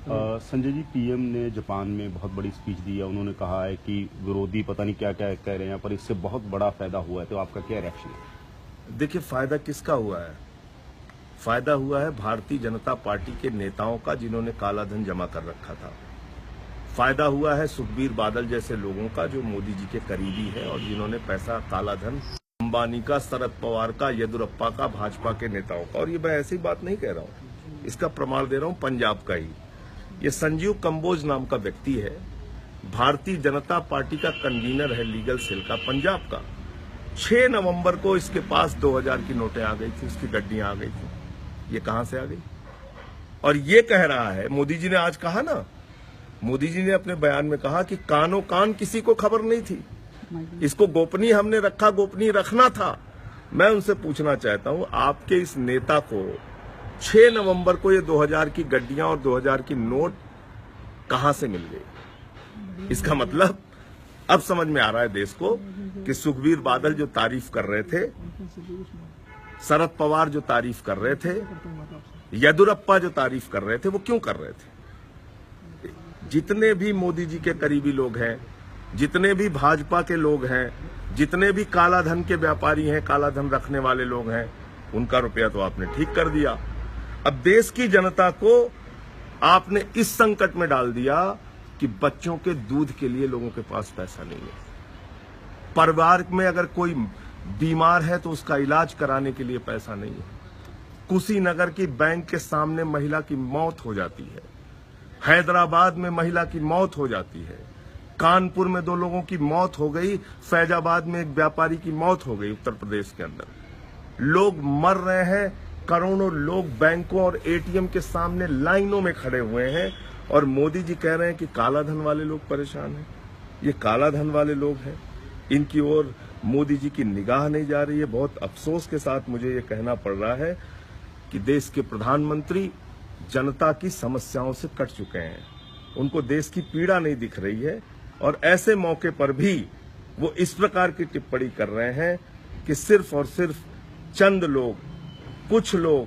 Sanjay ji, PM ने Japan में बहुत बड़ी स्पीच दी है। उन्होंने कहा है कि विरोधी पता नहीं क्या क्या कह रहे हैं, पर इससे बहुत बड़ा फायदा हुआ है। तो आपका क्या रिएक्शन है? देखिए, फायदा किसका हुआ है? फायदा हुआ है भारतीय जनता पार्टी के नेताओं का, जिन्होंने काला धन जमा कर रखा था। फायदा हुआ है सुखबीर बादल जैसे लोगों का, जो मोदी जी के करीबी है और जिन्होंने पैसा, काला धन, अंबानी का, शरद पवार का, येदियुरप्पा का, भाजपा के नेताओं का। और ये मैं ऐसी बात नहीं कह रहा हूं, इसका प्रमाण दे रहा हूं पंजाब का ही। ये संजीव कंबोज नाम का व्यक्ति है, भारतीय जनता पार्टी का कन्वीनर है लीगल सेल का, पंजाब का। 6 नवंबर को इसके पास 2000 की नोटें आ गई थी, उसकी गड्डियां आ गई थी। ये कहां से आ गई? और ये कह रहा है, मोदी जी ने आज कहा ना, मोदी जी ने अपने बयान में कहा कि कानो कान किसी को खबर नहीं थी, इसको गोपनीय हमने रखा, गोपनीय रखना था। मैं उनसे पूछना चाहता हूं, आपके इस नेता को 6 नवंबर को ये 2000 की गड्डियां और 2000 की नोट कहां से मिल गई? इसका मतलब अब समझ में आ रहा है देश को कि सुखबीर बादल जो तारीफ कर रहे थे, शरद पवार जो तारीफ कर रहे थे, येदियुरप्पा जो तारीफ कर रहे थे, वो क्यों कर रहे थे? जितने भी मोदी जी के करीबी लोग हैं, जितने भी भाजपा के लोग हैं, जितने भी काला धन के व्यापारी हैं, काला धन रखने वाले लोग हैं, उनका रुपया तो आपने ठीक कर दिया। अब देश की जनता को आपने इस संकट में डाल दिया कि बच्चों के दूध के लिए लोगों के पास पैसा नहीं है। परिवार में अगर कोई बीमार है तो उसका इलाज कराने के लिए पैसा नहीं है। कुशीनगर की बैंक के सामने महिला की मौत हो जाती है, हैदराबाद में महिला की मौत हो जाती है, कानपुर में 2 लोगों की मौत हो गई, फैजाबाद में एक व्यापारी की मौत हो गई, उत्तर प्रदेश के अंदर लोग मर रहे हैं। करोड़ों लोग बैंकों और एटीएम के सामने लाइनों में खड़े हुए हैं और मोदी जी कह रहे हैं कि काला धन वाले लोग परेशान हैं। ये काला धन वाले लोग हैं, इनकी ओर मोदी जी की निगाह नहीं जा रही है। बहुत अफसोस के साथ मुझे ये कहना पड़ रहा है कि देश के प्रधानमंत्री जनता की समस्याओं से कट चुके हैं, उनको देश की पीड़ा नहीं दिख रही है और ऐसे मौके पर भी वो इस प्रकार की टिप्पणी कर रहे हैं कि सिर्फ और सिर्फ चंद लोग, कुछ लोग,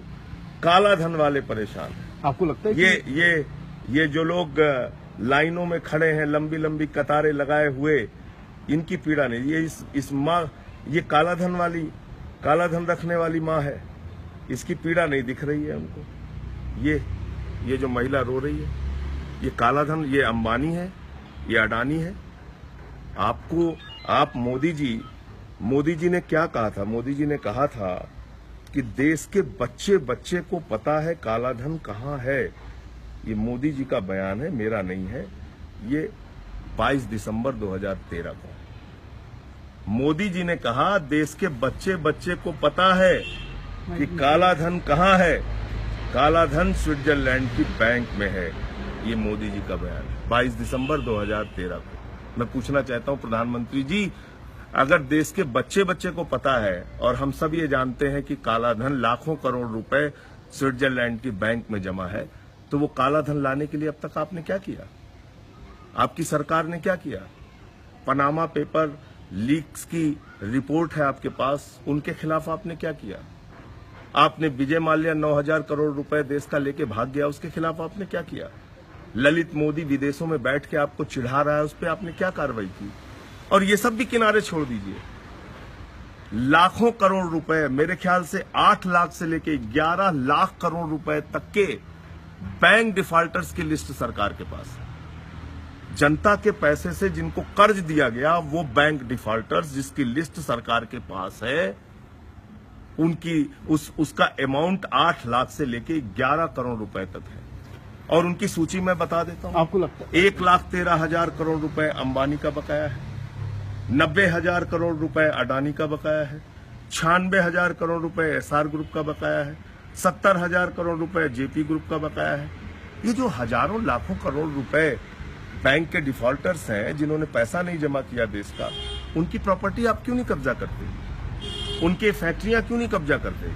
काला धन वाले परेशान हैं। आपको लगता है ये जो लोग लाइनों में खड़े हैं, लंबी लंबी कतारें लगाए हुए, इनकी पीड़ा नहीं, ये इस माँ, ये काला धन रखने वाली माँ है, इसकी पीड़ा नहीं दिख रही है उनको। ये जो महिला रो रही है, ये काला धन, ये अंबानी है, ये अडानी है। आप मोदी जी ने क्या कहा था? मोदी जी ने कहा था कि देश के बच्चे बच्चे को पता है काला धन कहां है। ये मोदी जी का बयान है, मेरा नहीं है। ये 22 दिसंबर 2013 को मोदी जी ने कहा, देश के बच्चे बच्चे को पता है कि काला धन कहां है। काला धन स्विट्जरलैंड की बैंक में है। ये मोदी जी का बयान है 22 दिसंबर 2013 को। मैं पूछना चाहता हूं प्रधानमंत्री जी, अगर देश के बच्चे बच्चे को पता है और हम सब ये जानते हैं कि काला धन लाखों करोड़ रुपए स्विट्जरलैंड की बैंक में जमा है, तो वो काला धन लाने के लिए अब तक आपने क्या किया? आपकी सरकार ने क्या किया? पनामा पेपर लीक्स की रिपोर्ट है आपके पास, उनके खिलाफ आपने क्या किया? आपने विजय माल्या 9000 करोड़ रुपए देश का लेके भाग गया, उसके खिलाफ आपने क्या किया? ललित मोदी विदेशों में बैठ के आपको चिढ़ा रहा है, उस पर आपने क्या कार्रवाई की? और ये सब भी किनारे छोड़ दीजिए, लाखों करोड़ रुपए, मेरे ख्याल से 8 लाख से लेके 11 लाख करोड़ रुपए तक के बैंक डिफॉल्टर्स की लिस्ट सरकार के पास है। जनता के पैसे से जिनको कर्ज दिया गया, वो बैंक डिफॉल्टर्स जिसकी लिस्ट सरकार के पास है, उनकी उसका अमाउंट 8 लाख से लेके 11 करोड़ रुपए तक है। और उनकी सूची मैं बता देता हूं। आपको लगता है 1,13,000 करोड़ रुपए अंबानी का बकाया है, 90,000 करोड़ रुपए अडानी का बकाया है, 96,000 करोड़ रुपए एसआर ग्रुप का बकाया है, 70,000 करोड़ रुपए जेपी ग्रुप का बकाया है। ये जो हजारों लाखों करोड़ रुपए बैंक के डिफॉल्टर्स हैं, जिन्होंने पैसा नहीं जमा किया देश का, उनकी प्रॉपर्टी आप क्यों नहीं कब्जा करते? उनके फैक्ट्रियां क्यों नहीं कब्जा करते?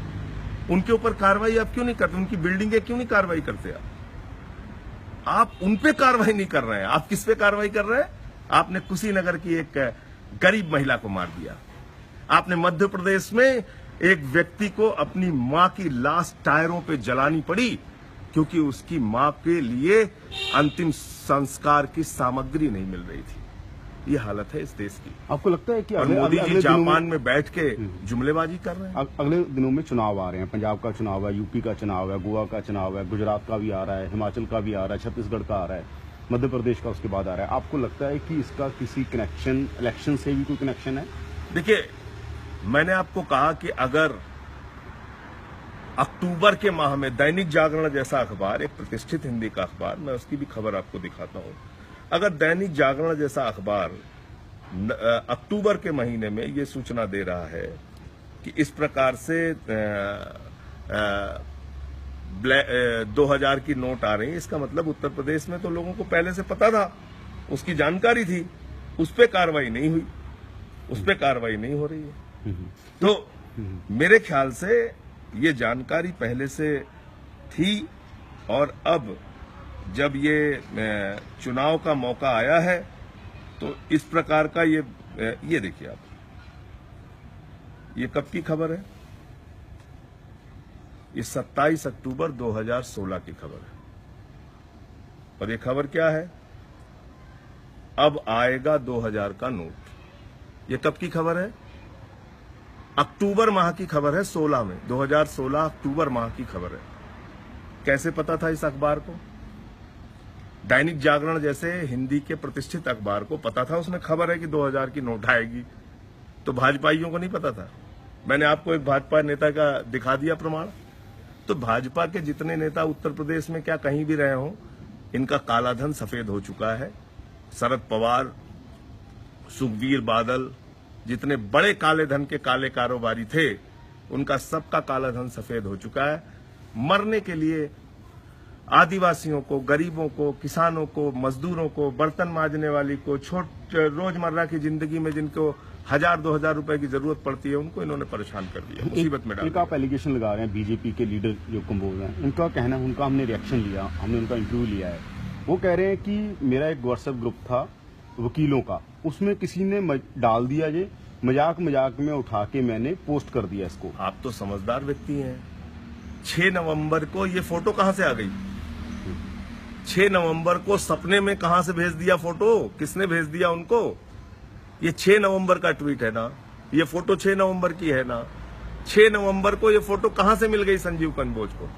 उनके ऊपर कार्रवाई आप क्यों नहीं करते? उनकी बिल्डिंगें क्यों नहीं कार्रवाई करते? आप उन पे कार्रवाई नहीं कर रहे हैं। आप किस पे कार्रवाई कर रहे हैं? आपने कुशीनगर की एक गरीब महिला को मार दिया। आपने मध्य प्रदेश में एक व्यक्ति को अपनी मां की लाश टायरों पे जलानी पड़ी क्योंकि उसकी मां के लिए अंतिम संस्कार की सामग्री नहीं मिल रही थी। ये हालत है इस देश की। आपको लगता है कि और अगले मोदी जी अगले दिनों जापान में बैठ के जुमलेबाजी कर रहे हैं। अगले दिनों में चुनाव आ रहे हैं, पंजाब का चुनाव है, यूपी का चुनाव है, गोवा का चुनाव है, गुजरात का भी आ रहा है, हिमाचल का भी आ रहा है, छत्तीसगढ़ का आ रहा है, मध्य प्रदेश का उसके बाद आ रहा है। आपको लगता है कि इसका किसी कनेक्शन, इलेक्शन से भी कोई कनेक्शन है? देखिए, मैंने आपको कहा कि अगर अक्टूबर के माह में दैनिक जागरण जैसा अखबार, एक प्रतिष्ठित हिंदी का अखबार, मैं उसकी भी खबर आपको दिखाता हूं, अगर दैनिक जागरण जैसा अखबार अक्टूबर के महीने में ये सूचना दे रहा है कि इस प्रकार से 2000 की नोट आ रही है, इसका मतलब उत्तर प्रदेश में तो लोगों को पहले से पता था, उसकी जानकारी थी, उस पर कार्रवाई नहीं हुई, उस पर कार्रवाई नहीं हो रही है। तो मेरे ख्याल से ये जानकारी पहले से थी, और अब जब ये चुनाव का मौका आया है तो इस प्रकार का ये देखिए आप, ये कब की खबर है? ये 27 अक्टूबर 2016 की खबर है। और ये खबर क्या है? अब आएगा 2000 का नोट। ये कब की खबर है? अक्टूबर माह की खबर है, 16 में, 2016 अक्टूबर माह की खबर है। कैसे पता था इस अखबार को? दैनिक जागरण जैसे हिंदी के प्रतिष्ठित अखबार को पता था, उसमें खबर है कि 2000 की नोट आएगी, तो भाजपाइयों को नहीं पता था। मैंने आपको एक भाजपा नेता का दिखा दिया प्रमाण। तो भाजपा के जितने नेता उत्तर प्रदेश में क्या कहीं भी रहे हों, इनका कालाधन सफेद हो चुका है। शरद पवार, सुखबीर बादल, जितने बड़े काले धन के काले कारोबारी थे, उनका सबका कालाधन सफेद हो चुका है। मरने के लिए आदिवासियों को, गरीबों को, किसानों को, मजदूरों को, बर्तन मांजने वाली को, रोजमर्रा की जिंदगी में जिनको 1000-2000 रुपए की जरूरत पड़ती है, उनको इन्होंने परेशान कर दिया, मुसीबत में डाल दिया। आप एलिगेशन लगा रहे हैं बीजेपी के लीडर जो कंबोज हैं, उनका कहना है, उनका हमने रिएक्शन लिया, हमने उनका इंटरव्यू लिया है, वो कह रहे हैं कि मेरा एक व्हाट्सएप ग्रुप था वकीलों का, उसमें किसी ने डाल दिया, ये मजाक में उठा के मैंने पोस्ट कर दिया इसको। आप तो समझदार व्यक्ति हैं। 6 नवंबर को ये फोटो कहां से आ गई? 6 नवंबर को सपने में कहां से भेज दिया फोटो? किसने भेज दिया उनको? ये 6 नवंबर का ट्वीट है ना, ये फोटो 6 नवंबर की है ना। 6 नवंबर को ये फोटो कहां से मिल गई संजीव कंबोज को?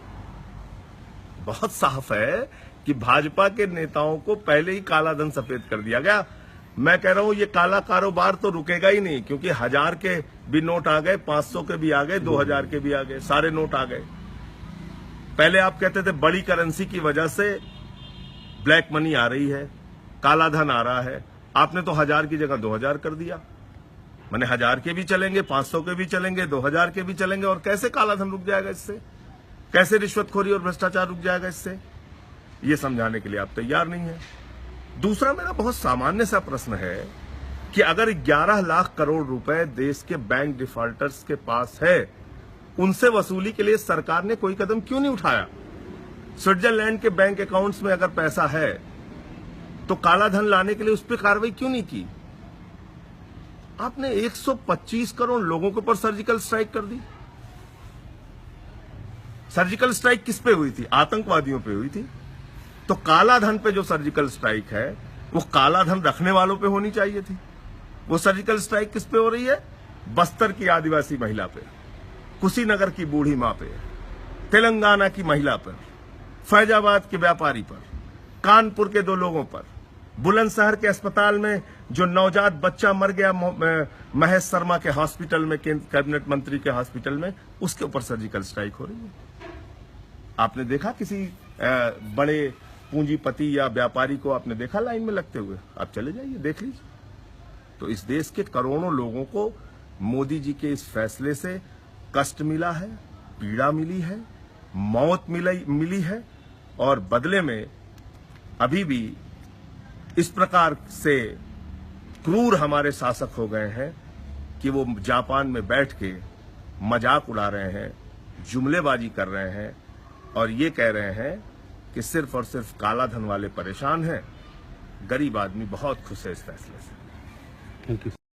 बहुत साफ है कि भाजपा के नेताओं को पहले ही काला धन सफेद कर दिया गया। मैं कह रहा हूं ये काला कारोबार तो रुकेगा ही नहीं, क्योंकि 1000 के भी नोट आ गए, 500 के भी आ गए, 2000 के भी आ गए, सारे नोट आ गए। पहले आप कहते थे बड़ी करेंसी की वजह से ब्लैक मनी आ रही है, काला धन आ रहा है। आपने तो 1000 की जगह 2000 कर दिया। मैंने 1000 के भी चलेंगे, 500 के भी चलेंगे, 2000 के भी चलेंगे, और कैसे काला धन रुक जाएगा इससे? कैसे रिश्वतखोरी और भ्रष्टाचार रुक जाएगा इससे? ये समझाने के लिए आप तैयार नहीं है। दूसरा मेरा बहुत सामान्य सा प्रश्न है कि अगर 11 लाख करोड़ रुपए देश के बैंक डिफॉल्टर्स के पास है, उनसे वसूली के लिए सरकार ने कोई कदम क्यों नहीं उठाया? स्विट्जरलैंड के बैंक अकाउंट्स में अगर पैसा है तो काला धन लाने के लिए उस पर कार्रवाई क्यों नहीं की? आपने 125 करोड़ लोगों के ऊपर सर्जिकल स्ट्राइक कर दी। सर्जिकल स्ट्राइक किस पे हुई थी? आतंकवादियों पे हुई थी। तो काला धन पे जो सर्जिकल स्ट्राइक है, वो काला धन रखने वालों पे होनी चाहिए थी। वो सर्जिकल स्ट्राइक किस पे हो रही है? बस्तर की आदिवासी महिला पे, कुशीनगर की बूढ़ी मां पे, तेलंगाना की महिला पर, फैजाबाद के व्यापारी पर, कानपुर के 2 लोगों पर, बुलंदशहर के अस्पताल में जो नवजात बच्चा मर गया महेश शर्मा के हॉस्पिटल में, कैबिनेट मंत्री के हॉस्पिटल में, उसके ऊपर सर्जिकल स्ट्राइक हो रही है। आपने देखा किसी बड़े पूंजीपति या व्यापारी को आपने देखा लाइन में लगते हुए? आप चले जाइए, देख लीजिए। तो इस देश के करोड़ों लोगों को मोदी जी के इस फैसले से कष्ट मिला है, पीड़ा मिली है, मौत मिली है, और बदले में अभी भी इस प्रकार से क्रूर हमारे शासक हो गए हैं कि वो जापान में बैठ के मजाक उड़ा रहे हैं, जुमलेबाजी कर रहे हैं, और ये कह रहे हैं कि सिर्फ और सिर्फ काला धन वाले परेशान हैं, गरीब आदमी बहुत खुश है इस फैसले से। Thank you.